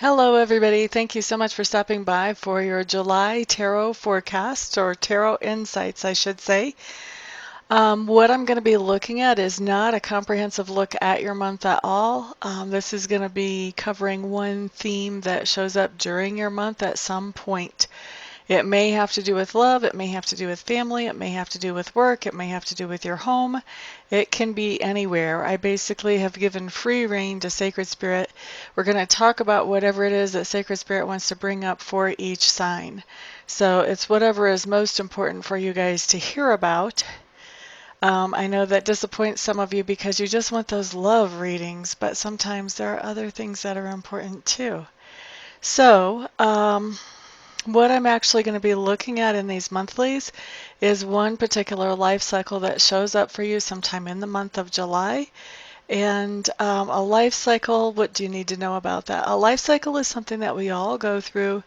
Hello, everybody. Thank you so much for stopping by for your July tarot forecast, or tarot insights, I should say. What I'm going to be looking at is not a comprehensive look at your month at all. This is going to be covering one theme that shows up during your month at some point. It may have to do with love, it may have to do with family, it may have to do with work, it may have to do with your home. It can be anywhere. I basically have given free rein to Sacred Spirit. We're going to talk about whatever it is that Sacred Spirit wants to bring up for each sign. So it's whatever is most important for you guys to hear about. I know that disappoints some of you because you just want those love readings, but sometimes there are other things that are important too. So, what I'm actually going to be looking at in these monthlies is one particular life cycle that shows up for you sometime in the month of July. And a life cycle, what do you need to know about that? A life cycle is something that we all go through,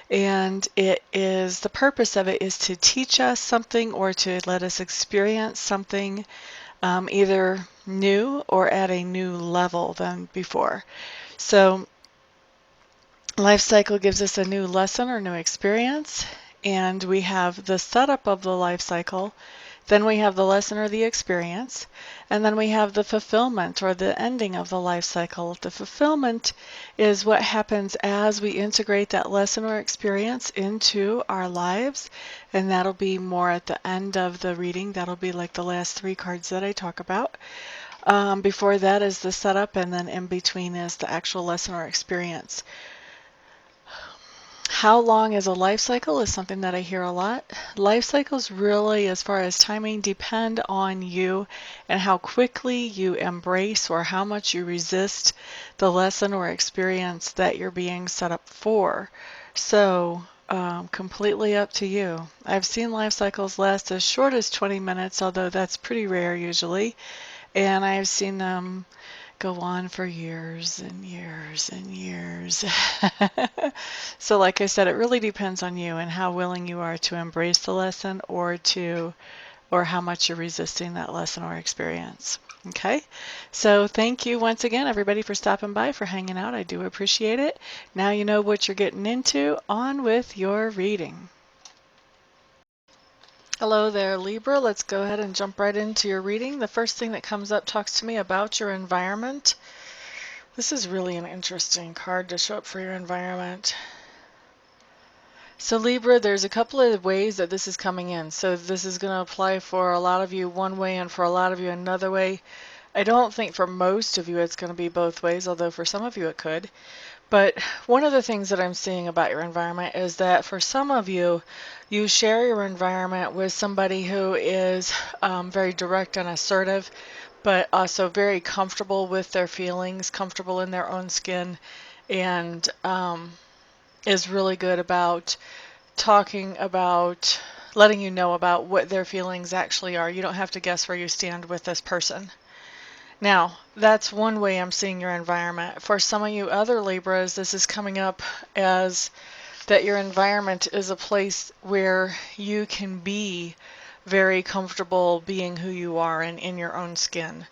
and the purpose of it is to teach us something or to let us experience something either new or at a new level than before. So life cycle gives us a new lesson or new experience, and we have the setup of the life cycle, then we have the lesson or the experience, and then we have the fulfillment or the ending of the life cycle. The fulfillment is what happens as we integrate that lesson or experience into our lives, and that'll be more at the end of the reading. That'll be like the last three cards that I talk about. Before that is the setup, and then in between is the actual lesson or experience. How long is a life cycle is something that I hear a lot. Life cycles really, as far as timing, depend on you and how quickly you embrace or how much you resist the lesson or experience that you're being set up for. So, completely up to you. I've seen life cycles last as short as 20 minutes, although that's pretty rare usually. And I've seen them go on for years and years and years. So like I said, it really depends on you and how willing you are to embrace the lesson or how much you're resisting that lesson or experience. Okay, so thank you once again, everybody, for stopping by, for hanging out. I do appreciate it. Now you know what you're getting into. On with your reading. Hello there, Libra. Let's go ahead and jump right into your reading. The first thing that comes up talks to me about your environment. This is really an interesting card to show up for your environment. So Libra, there's a couple of ways that this is coming in. So this is going to apply for a lot of you one way and for a lot of you another way. I don't think for most of you it's going to be both ways, although for some of you it could. But one of the things that I'm seeing about your environment is that for some of you, you share your environment with somebody who is very direct and assertive, but also very comfortable with their feelings, comfortable in their own skin, and is really good about talking about, letting you know about what their feelings actually are. You don't have to guess where you stand with this person. Now, that's one way I'm seeing your environment. For some of you other Libras, this is coming up as that your environment is a place where you can be very comfortable being who you are and in your own skin.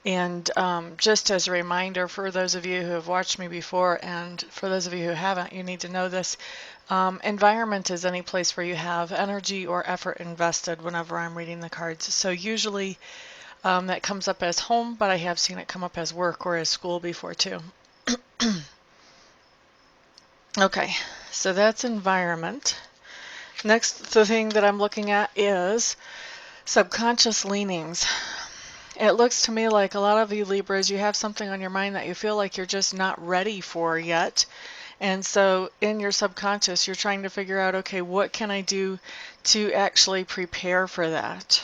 And just as a reminder for those of you who have watched me before, and for those of you who haven't, you need to know this. Environment is any place where you have energy or effort invested whenever I'm reading the cards. So usually that comes up as home, but I have seen it come up as work or as school before too. Okay, so that's environment. Next, the thing that I'm looking at is subconscious leanings. It looks to me like a lot of you Libras, you have something on your mind that you feel like you're just not ready for yet. And so in your subconscious, you're trying to figure out, okay, what can I do to actually prepare for that?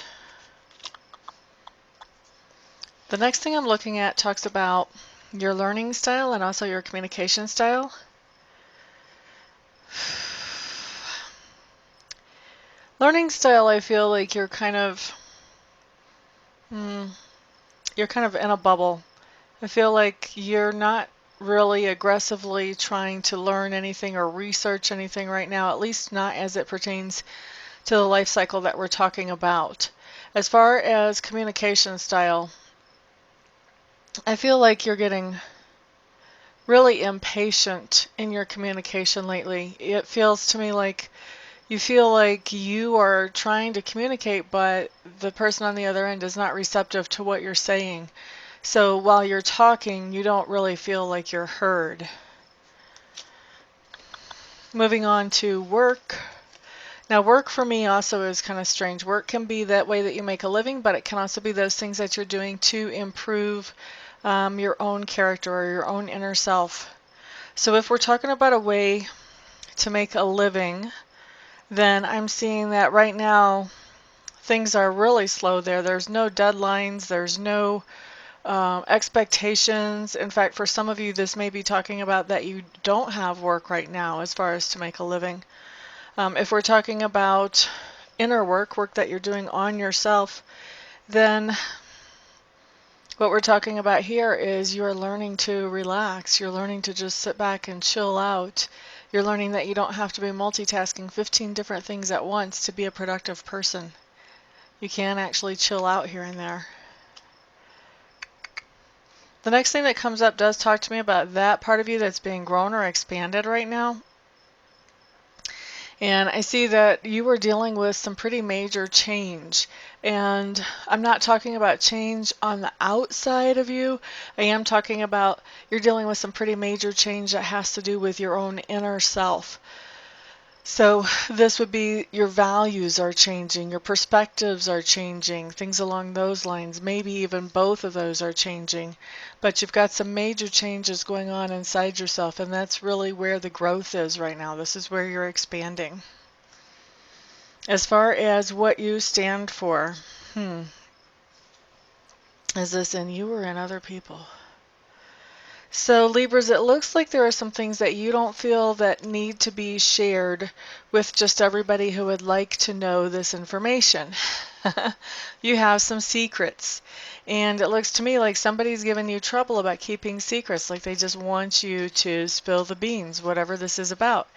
The next thing I'm looking at talks about your learning style and also your communication style. Learning style, I feel like you're kind of in a bubble. I feel like you're not really aggressively trying to learn anything or research anything right now, at least not as it pertains to the life cycle that we're talking about. As far as communication style, I feel like you're getting really impatient in your communication lately. It feels to me like you feel like you are trying to communicate, but the person on the other end is not receptive to what you're saying. So while you're talking, you don't really feel like you're heard. Moving on to work. Now, work for me also is kind of strange. Work can be that way that you make a living, but it can also be those things that you're doing to improve your own character or your own inner self. So if we're talking about a way to make a living, then I'm seeing that right now things are really slow there. There's no deadlines, there's no expectations. In fact, for some of you, this may be talking about that you don't have work right now as far as to make a living. If we're talking about inner work, work that you're doing on yourself, then what we're talking about here is you're learning to relax. You're learning to just sit back and chill out. You're learning that you don't have to be multitasking 15 different things at once to be a productive person. You can actually chill out here and there. The next thing that comes up does talk to me about that part of you that's being grown or expanded right now. And I see that you are dealing with some pretty major change. And I'm not talking about change on the outside of you. I am talking about you're dealing with some pretty major change that has to do with your own inner self. So this would be your values are changing, your perspectives are changing, things along those lines. Maybe even both of those are changing. But you've got some major changes going on inside yourself, and that's really where the growth is right now. This is where you're expanding. As far as what you stand for, is this in you or in other people? So Libras, it looks like there are some things that you don't feel that need to be shared with just everybody who would like to know this information. You have some secrets. And it looks to me like somebody's giving you trouble about keeping secrets, like they just want you to spill the beans, whatever this is about.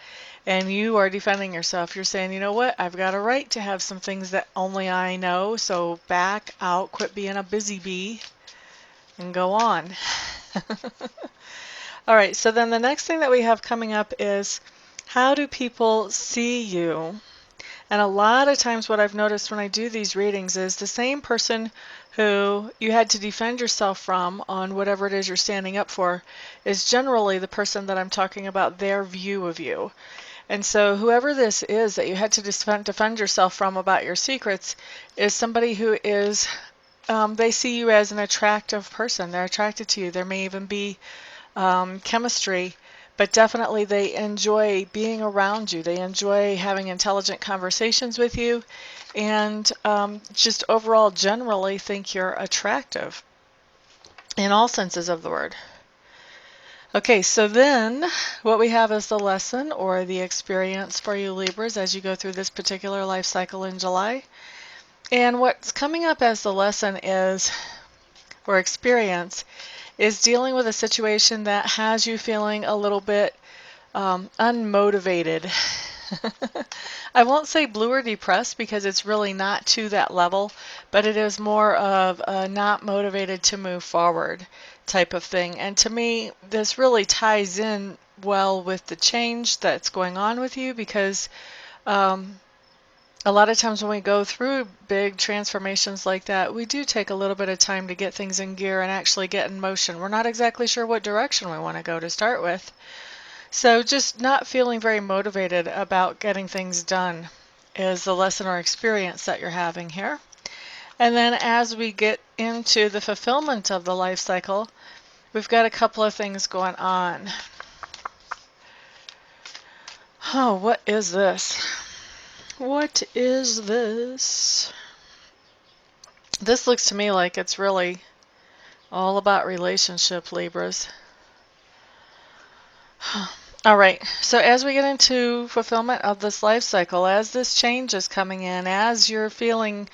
And you are defending yourself. You're saying, you know what, I've got a right to have some things that only I know, so back out, quit being a busy bee, and go on. All right, so then the next thing that we have coming up is how do people see you? And a lot of times what I've noticed when I do these readings is the same person who you had to defend yourself from on whatever it is you're standing up for is generally the person that I'm talking about, their view of you. And so whoever this is that you had to defend yourself from about your secrets is somebody who is, they see you as an attractive person. They're attracted to you. There may even be chemistry, but definitely they enjoy being around you. They enjoy having intelligent conversations with you, and just overall generally think you're attractive in all senses of the word. Okay, so then what we have is the lesson or the experience for you Libras as you go through this particular life cycle in July. And what's coming up as the lesson is, or experience, is dealing with a situation that has you feeling a little bit unmotivated. I won't say blue or depressed because it's really not to that level, but it is more of a not motivated to move forward type of thing. And to me, this really ties in well with the change that's going on with you because a lot of times when we go through big transformations like that, we do take a little bit of time to get things in gear and actually get in motion. We're not exactly sure what direction we want to go to start with. So just not feeling very motivated about getting things done is the lesson or experience that you're having here. And then as we get into the fulfillment of the life cycle, we've got a couple of things going on. Oh, what is this? What is this? This looks to me like it's really all about relationship, Libras. All right, so as we get into fulfillment of this life cycle, as this change is coming in, as you're feeling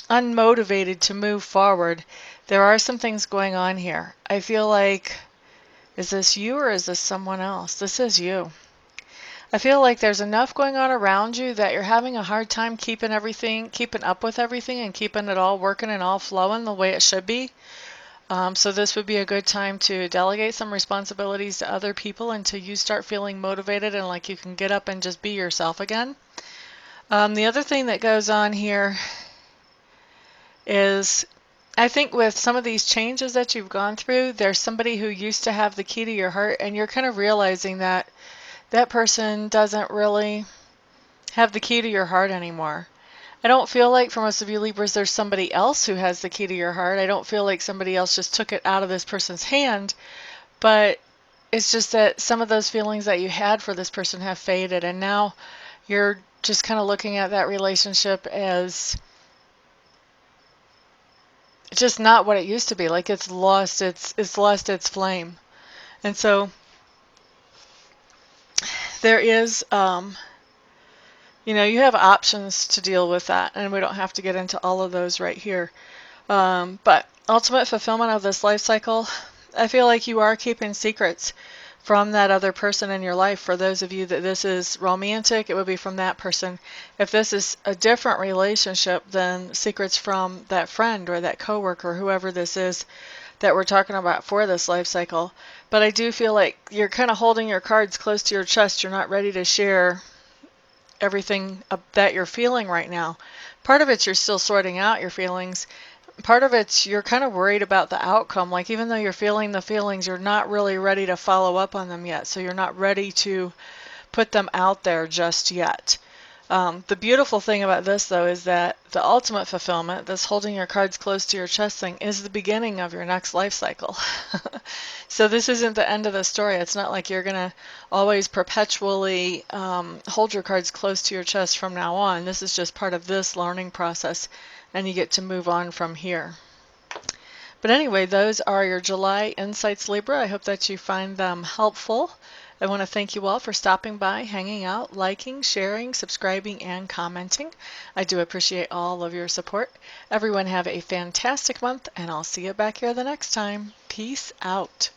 unmotivated to move forward, there are some things going on here. I feel like, is this you or is this someone else? This is you. I feel like there's enough going on around you that you're having a hard time keeping up with everything and keeping it all working and all flowing the way it should be. So this would be a good time to delegate some responsibilities to other people until you start feeling motivated and like you can get up and just be yourself again. The other thing that goes on here is I think with some of these changes that you've gone through, there's somebody who used to have the key to your heart, and you're kind of realizing that that person doesn't really have the key to your heart anymore. I don't feel like for most of you Libras there's somebody else who has the key to your heart. I don't feel like somebody else just took it out of this person's hand, but it's just that some of those feelings that you had for this person have faded, and now you're just kind of looking at that relationship as just not what it used to be. Like it's lost its flame. And so there is you have options to deal with that, and we don't have to get into all of those right here. But ultimate fulfillment of this life cycle, I feel like you are keeping secrets from that other person in your life. For those of you that this is romantic, it would be from that person. If this is a different relationship, then secrets from that friend or that coworker, whoever this is that we're talking about for this life cycle. But I do feel like you're kind of holding your cards close to your chest. You're not ready to share everything that you're feeling right now. Part of it's you're still sorting out your feelings. Part of it's you're kind of worried about the outcome. Like even though you're feeling the feelings, you're not really ready to follow up on them yet. So you're not ready to put them out there just yet. The beautiful thing about this, though, is that the ultimate fulfillment, this holding your cards close to your chest thing, is the beginning of your next life cycle. So this isn't the end of the story. It's not like you're going to always perpetually hold your cards close to your chest from now on. This is just part of this learning process, and you get to move on from here. But anyway, those are your July insights, Libra. I hope that you find them helpful. I want to thank you all for stopping by, hanging out, liking, sharing, subscribing, and commenting. I do appreciate all of your support. Everyone have a fantastic month, and I'll see you back here the next time. Peace out.